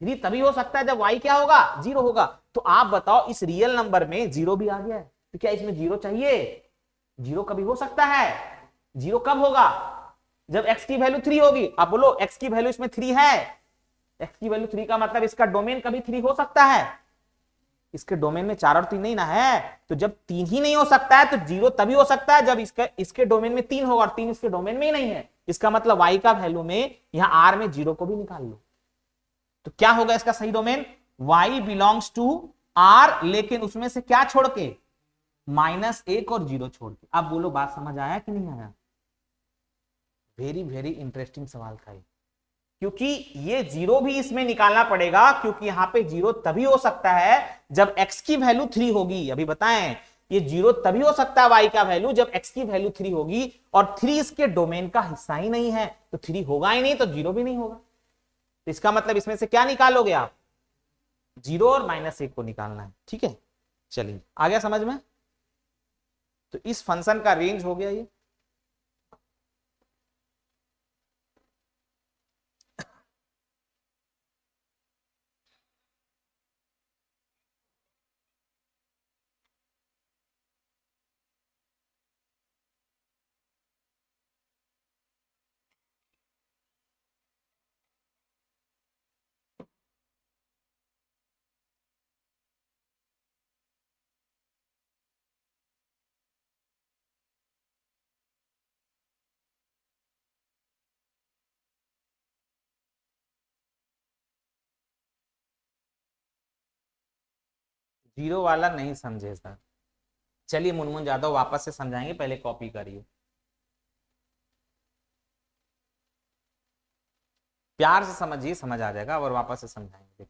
3 तभी हो सकता है जब y क्या होगा, 0 होगा। तो आप बताओ, इस रियल नंबर में 0 भी आ गया है, तो क्या इसमें 0 चाहिए? 0 कभी हो सकता है? 0 कब होगा? जब x की वैल्यू 3 होगी। आप बोलो x की वैल्यू इसमें 3 है, x की वैल्यू 3 का मतलब इसका डोमेन कभी 3 हो सकता है? इसके डोमेन में 4 और 3 नहीं ना है। तो जब 3 ही नहीं हो सकता है तो 0 तभी हो सकता है जब इसके डोमेन में 3 होगा, और 3 इसके डोमेन में ही नहीं है। इसका मतलब y का वैल्यू में यहां r में 0 को भी निकाल लो, तो क्या होगा इसका सही domain? y belongs to r, लेकिन उसमें से क्या छोड़ के? -1 और 0 छोड़ के। अब बोलो बात समझ आया कि नहीं आया? वेरी वेरी इंटरेस्टिंग सवाल था ये, क्योंकि ये 0 भी इसमें निकालना पड़ेगा, क्योंकि यहां पे 0 तभी हो सकता है जब x की वैल्यू 3 होगी। अभी बताएं, ये 0 तभी हो सकता है y का वैल्यू जब x की वैल्यू 3 होगी, और 3 इसके डोमेन का हिस्सा ही नहीं है, तो 3 होगा ही नहीं, तो 0 भी नहीं होगा। तो इसका मतलब इसमें से क्या निकालोगे आप? 0 और -1 को निकालना है। ठीक है, चलिए आ गया समझ में? तो इस फंक्शन का रेंज हो गया ये। जीरो वाला नहीं समझे सर, चलिए मुनमुन जादव वापस से समझाएंगे, पहले कॉपी करिए, प्यार से समझिए, समझ आ जाएगा, और वापस से समझाएंगे।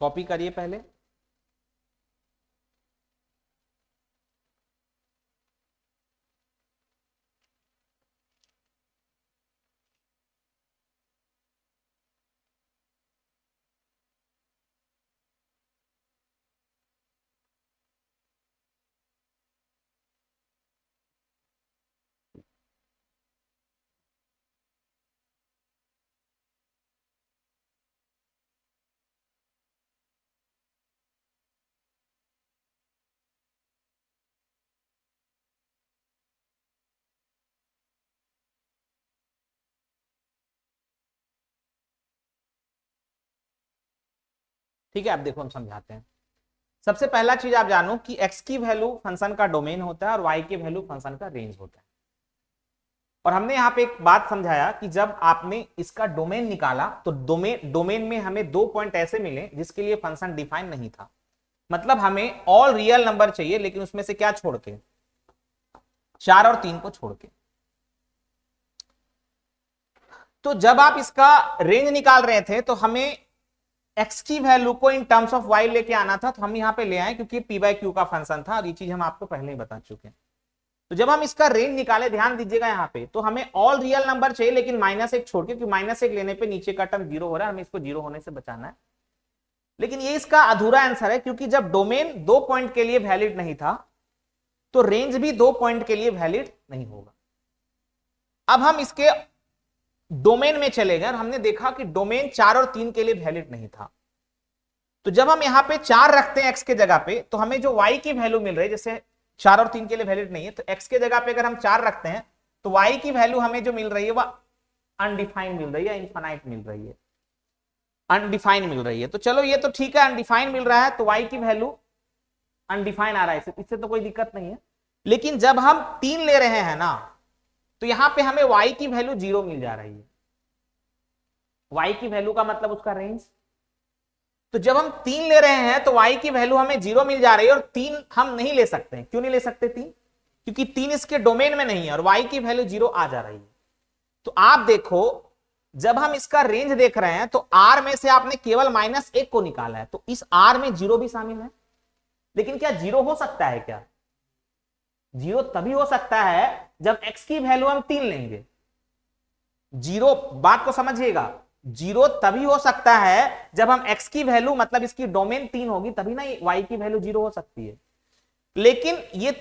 कॉपी करिए पहले। ठीक है, अब देखो हम समझाते हैं। सबसे पहला चीज आप जानो कि x की वैल्यू फंक्शन का डोमेन होता है और y की वैल्यू फंक्शन का रेंज होता है। और हमने यहाँ पे एक बात समझाया कि जब आपने इसका डोमेन निकाला तो डोमेन में हमें 2 पॉइंट ऐसे मिले जिसके लिए फंक्शन डिफाइन नहीं था। मतलब हमें ऑल रियल नंबर चाहिए, लेकिन उसमें से क्या छोड़ के? 4 और 3 को छोड़ के। तो जब आप इसका रेंज निकाल रहे थे तो हमें x की वैल्यू को इन टर्म्स ऑफ y लेके आना था, तो हम यहां पे ले आए क्योंकि p बाय क्यू का फंक्शन था और ये चीज हम आपको पहले ही बता चुके हैं। तो जब हम इसका रेंज निकाले, ध्यान दीजिएगा यहाँ पे, तो हमें ऑल रियल नंबर चाहिए लेकिन -1 छोड़ के, क्योंकि -1 लेने पे नीचे का टर्म 0 हो रहा है, हमें इसको 0 होने से बचाना है। लेकिन ये इसका अधूरा आंसर है, क्योंकि जब डोमेन 2 पॉइंट के लिए वैलिड नहीं था तो रेंज भी 2 पॉइंट के लिए वैलिड नहीं होगा। अब हम इसके डोमेन में चले गए और हमने देखा कि डोमेन 4 और 3 के लिए वैलिड नहीं था। तो जब हम यहां पे 4 रखते हैं x के जगह पे, तो हमें जो y की वैल्यू मिल रही है, जैसे 4 और 3 के लिए वैलिड नहीं है, तो x के जगह पे अगर हम 4 रखते हैं तो y की वैल्यू हमें जो मिल रही है वह अनडिफाइंड मिल रही है, इनफाइनाइट मिल रही है, अनडिफाइंड मिल रही है। तो चलो ये तो ठीक है, अनडिफाइंड मिल रहा है तो y की वैल्यू अनडिफाइंड आ रहा है, इससे तो कोई दिक्कत नहीं है। लेकिन जब हम 3 ले रहे हैं ना, तो यहां पे हमें y की वैल्यू 0 मिल जा रही है। y की वैल्यू का मतलब उसका रेंज। तो जब हम 3 ले रहे हैं तो y की वैल्यू हमें 0 मिल जा रही है, और 3 हम नहीं ले सकते। क्यों नहीं ले सकते 3? क्योंकि 3 इसके डोमेन में नहीं है और y की वैल्यू 0 आ जा रही है। तो आप देखो, जब हम इसका रेंज देख रहे हैं तो r में से आपने केवल -1 को निकाला है, तो इस r में 0 भी शामिल है। लेकिन क्या 0 हो सकता है? क्या 0 तभी हो सकता है जब x की वैल्यू हम 3 लेंगे। 0, बात को समझिएगा, 0 तभी हो सकता है जब हम x की वैल्यू, मतलब इसकी डोमेन 3 होगी, तभी ना y की वैल्यू 0 हो सकती है। लेकिन ये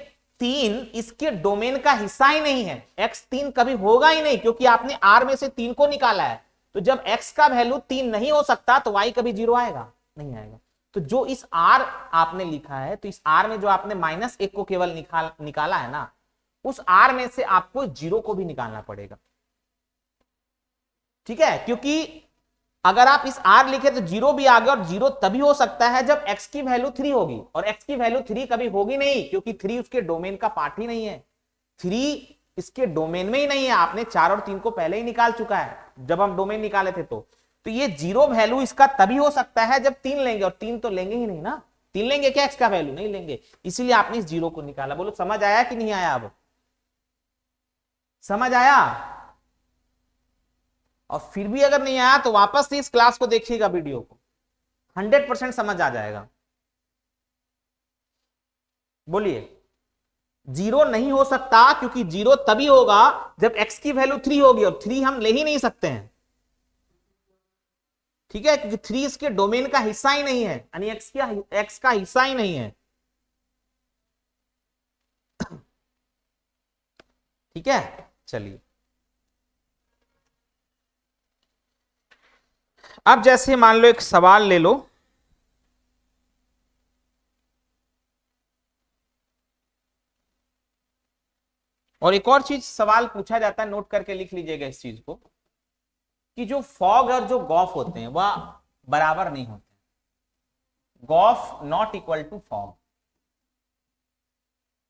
3 इसके डोमेन का हिस्सा ही नहीं है, x 3 कभी होगा ही नहीं, क्योंकि आपने r में से 3 को निकाला है। तो जब x का वैल्यू 3 नहीं हो सकता तो y कभी 0 आएगा? नहीं आएगा। तो जो इस r आपने लिखा है, तो इस r में जो आपने -1 को केवल निकाला है ना, उस r में से आपको 0 को भी निकालना पड़ेगा। ठीक है, क्योंकि अगर आप इस r लिखे तो 0 भी आ गया, और 0 तभी हो सकता है जब x की वैल्यू 3 होगी, और x की वैल्यू 3 कभी होगी नहीं, क्योंकि 3 उसके डोमेन का पार्ट ही नहीं है। 3 इसके डोमेन में ही नहीं है, आपने 4 और 3 को पहले ही निकाल चुका है जब हम डोमेन निकाले थे। तो ये 0 वैल्यू इसका तभी हो सकता है जब 3 लेंगे, और 3 तो लेंगे ही नहीं ना। 3 लेंगे क्या x का वैल्यू? नहीं लेंगे, इसीलिए आपने इस 0 को निकाला। बोलो समझ आया कि नहीं आया? अब समझ आया? और फिर भी अगर नहीं आया तो वापस से इस क्लास को देखिएगा, वीडियो को, 100% समझ आ जाएगा। बोलिए। 0 नहीं हो सकता, क्योंकि 0 तभी होगा जब x की वैल्यू 3 होगी, और 3 हम ले ही नहीं सकते हैं। ठीक है, क्योंकि 3 इसके डोमेन का हिस्सा ही नहीं है, यानी x का हिस्सा ही नहीं है। ठीक है, चलिए। अब जैसे मान लो एक सवाल ले लो, और एक और चीज सवाल पूछा जाता है, नोट करके लिख लीजिएगा इस चीज को, कि जो फॉग और जो गॉफ होते हैं वह बराबर नहीं होते। Gof not equal to fog.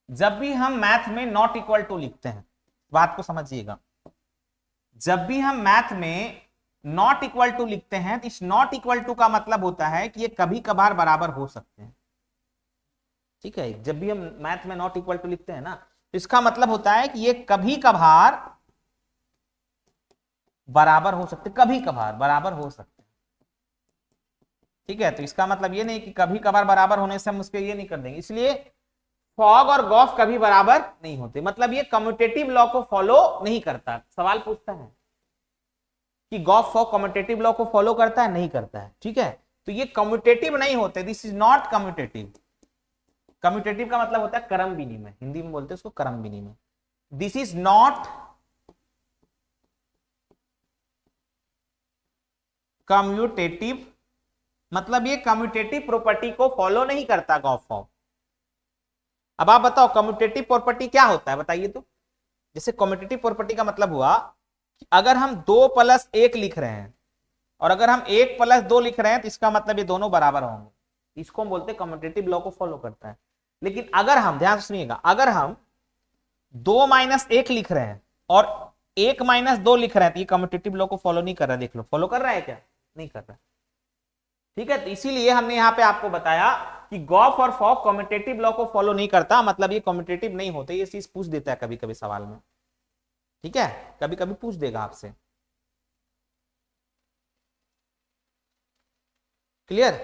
जब भी हम मैथ में नॉट इक्वल टू लिखते हैं, बात को समझिएगा, जब भी हम मैथ में नॉट इक्वल टू लिखते हैं तो इस नॉट इक्वल टू का मतलब होता है कि ये कभी कभार बराबर हो सकते हैं। ठीक है, जब भी हम मैथ में नॉट इक्वल टू लिखते हैं ना, तो इसका मतलब होता है कि ये कभी कभार बराबर हो सकते, कभी कभार बराबर हो सकते हैं। ठीक है, तो इसका मतलब ये नहीं कि कभी कभार बराबर होने से हम उसके ये नहीं कर देंगे। इसलिए फॉग और गॉफ कभी बराबर नहीं होते, मतलब ये कम्यूटेटिव लॉ को फॉलो नहीं करता। सवाल पूछता है कि गॉफ फॉग कम्यूटेटिव लॉ को फॉलो करता है? नहीं करता है। ठीक है, तो ये कम्यूटेटिव नहीं होते, this is not commutative. Commutative का मतलब होता है क्रम विनिमय, हिंदी में बोलते हैं उसको क्रम विनिमय। दिस इज नॉट कम्यूटेटिव, मतलब ये कम्यूटेटिव प्रॉपर्टी को फॉलो नहीं करता गॉफ फॉग। अब आप बताओ कम्यूटेटिव प्रॉपर्टी क्या होता है, बताइए तो। जैसे कम्यूटेटिव प्रॉपर्टी का मतलब हुआ कि अगर हम 2+1 लिख रहे हैं, और अगर हम 1+2 लिख रहे हैं, तो इसका मतलब ये दोनों बराबर होंगे। इसको हम बोलते हैं कम्यूटेटिव लॉ को फॉलो करता है। लेकिन अगर हम, ध्यान से सुनिएगा, अगर हम 2-1 लिख रहे हैं और 1-2 लिख रहे हैं, तो ये कम्यूटेटिव लॉ को फॉलो नहीं कर रहा है। देख लो, फॉलो कर रहा है क्या? नहीं कर रहा। ठीक है, तो इसीलिए हमने यहां पे आपको बताया कि गॉफ और फॉग कम्यूटेटिव लॉ को फॉलो नहीं करता, मतलब ये कम्यूटेटिव नहीं होते। ये चीज पूछ देता है कभी कभी सवाल में। ठीक है, कभी कभी पूछ देगा आपसे। क्लियर?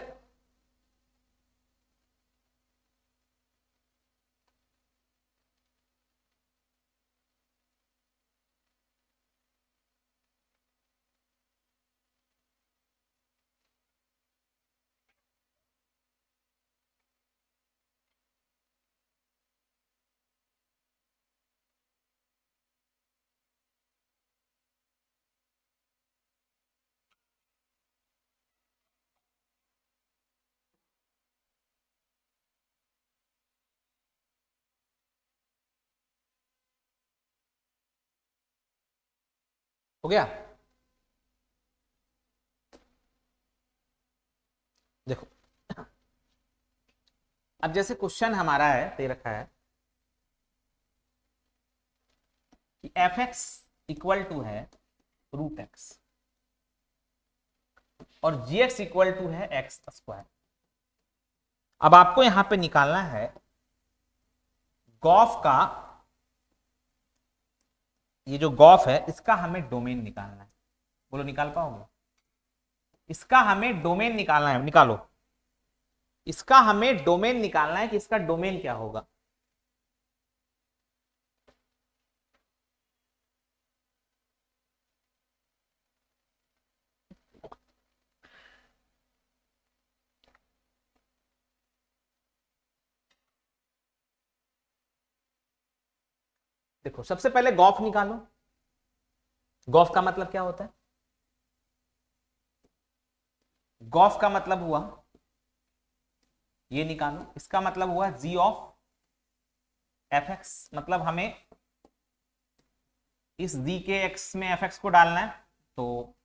हो गया? देखो, अब जैसे क्वेश्चन हमारा है दे रखा है कि एफ एक्स इक्वल टू है रूट एक्स और जी एक्स इक्वल टू है एक्स स्क्वायर। अब आपको यहां पे निकालना है गॉफ का, ये जो गॉफ है इसका हमें डोमेन निकालना है। बोलो निकाल पाओगे? इसका हमें डोमेन निकालना है, निकालो। इसका हमें डोमेन निकालना है कि इसका डोमेन क्या होगा। देखो, सबसे पहले गॉफ निकालो। गॉफ का मतलब क्या होता है? गॉफ का मतलब हुआ, ये निकालो, इसका मतलब हुआ जी ऑफ एफ एक्स। मतलब हमें इस जी के एक्स में एफ एक्स को डालना है, तो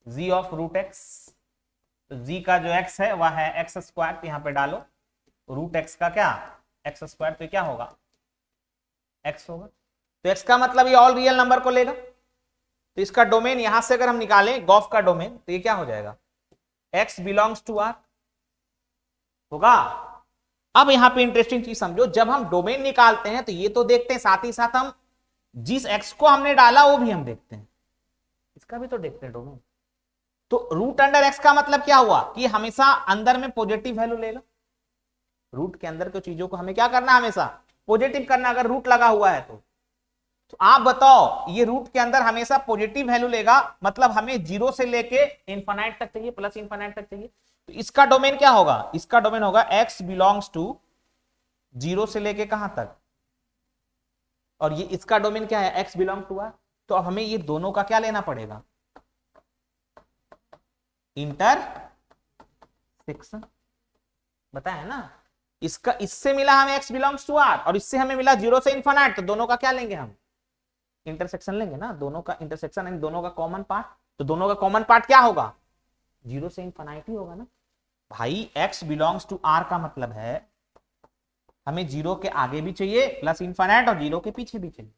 जी ऑफ रूट एक्स, जी का जो एक्स है वह है एक्स स्क्वायर, तो यहां पे डालो रूट एक्स का क्या, एक्स स्क्वायर, तो क्या होगा, एक्स होगा। तो एक्स का मतलब ये ऑल रियल नंबर को लेगा, तो इसका डोमेन यहां से अगर हम निकालें गॉफ का डोमेन, तो ये क्या हो जाएगा, एक्स बिलोंग्स टू आर होगा। अब यहां पे इंटरेस्टिंग चीज समझो, जब हम डोमेन निकालते हैं तो ये तो देखते हैं, साथ ही साथ हम जिस एक्स को हमने डाला वो भी हम देखते हैं, इसका भी तो देखते हैं डोमेन। तो रूट अंडर एक्स का मतलब क्या हुआ कि हमेशा अंदर में पॉजिटिव वैल्यू लेगा। रूट के अंदर की चीजों को हमें क्या करना, हमेशा पॉजिटिव करना, अगर रूट लगा हुआ है तो आप बताओ, ये रूट के अंदर हमेशा पॉजिटिव वैल्यू लेगा, मतलब हमें जीरो से लेके इंफाइनाइट तक चाहिए, प्लस इंफाइनाइट तक चाहिए। तो इसका डोमेन क्या होगा, इसका डोमेन होगा एक्स बिलोंग्स टू जीरो से लेके कहां तक, और ये इसका डोमेन क्या है, एक्स बिलोंग टू आर। तो अब हमें ये दोनों का क्या लेना पड़ेगा, इंटरसेक्शन। बताया ना, इसका इससे मिला हमें एक्स बिलोंग्स टू आर, और इससे हमें मिला जीरो से इंफाइनाइट, तो दोनों का क्या लेंगे हम, इंटरसेक्शन लेंगे ना, दोनों का इंटरसेक्शन यानी दोनों का कॉमन पार्ट। तो दोनों का कॉमन पार्ट क्या होगा, जीरो से इंफाइनाइट ही होगा ना। भाई एक्स बिलोंग्स टू आर का मतलब है हमें जीरो के आगे भी चाहिए प्लस इंफाइनाइट, और जीरो के पीछे भी चाहिए।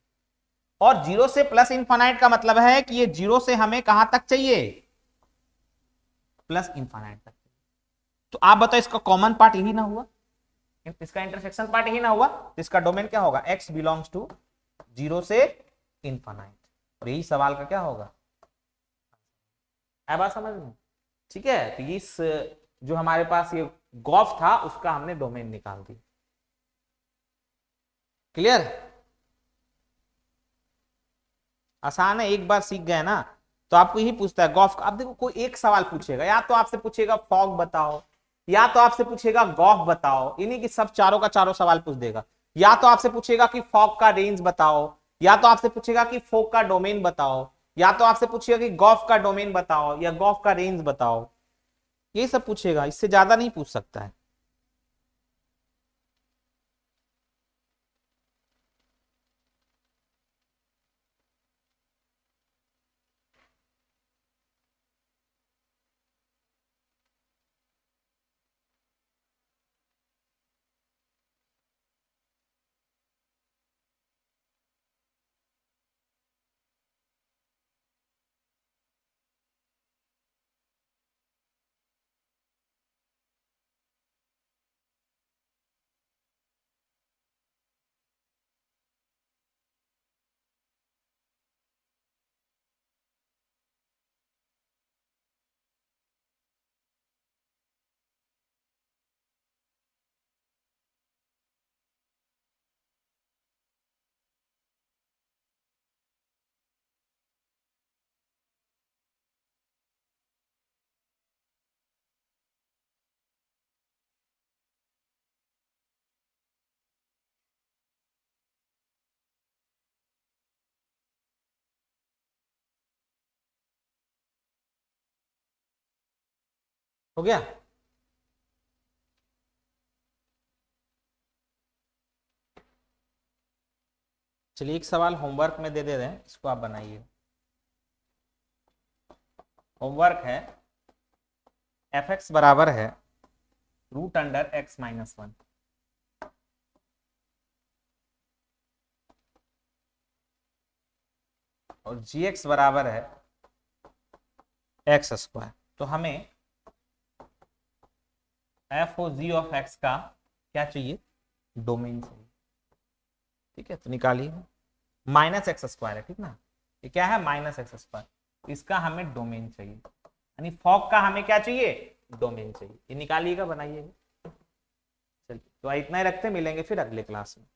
और जीरो से प्लस इंफाइनाइट का मतलब है कि ये जीरो से हमें कहां तक चाहिए, प्लस इंफाइनाइट तक। तो आप बताओ, इसका कॉमन पार्ट यही ना हुआ, इसका इंटरसेक्शन पार्ट यही ना हुआ, तो इसका डोमेन क्या होगा, एक्स बिलोंग्स टू जीरो से इंफाइनाइट। और यही सवाल का क्या होगा, है बात समझ में? ठीक है, तो इस जो हमारे पास ये गॉफ था उसका हमने डोमेन निकाल दी। क्लियर? आसान है, एक बार सीख गए ना। तो आपको यही पूछता है गॉफ का। अब देखो, कोई एक सवाल पूछेगा, या तो आपसे पूछेगा फॉग बताओ, या तो आपसे पूछेगा गॉफ बताओ, इन्हीं की सब चारों का चारों सवाल पूछ देगा। या तो आपसे पूछेगा कि फॉग का रेंज बताओ, या तो आपसे पूछेगा कि फॉग का डोमेन बताओ, या तो आपसे पूछेगा कि गॉफ का डोमेन बताओ या गॉफ का रेंज बताओ। ये सब पूछेगा, इससे ज्यादा नहीं पूछ सकता है। हो गया। चलिए एक सवाल होमवर्क में दे रहे हैं, इसको आप बनाइए। होमवर्क है f(x) बराबर है √(x-1) और gx बराबर है x²। तो हमें f और g ऑफ x का क्या चाहिए, डोमेन चाहिए। ठीक है, तो निकालिए। -x² है, ठीक ना, ये क्या है -x², इसका हमें डोमेन चाहिए, यानी फॉग का हमें क्या चाहिए, डोमेन चाहिए। ये निकालिएगा, बनाइएगा। चलिए तो इतना ही रखते, मिलेंगे फिर अगले क्लास में।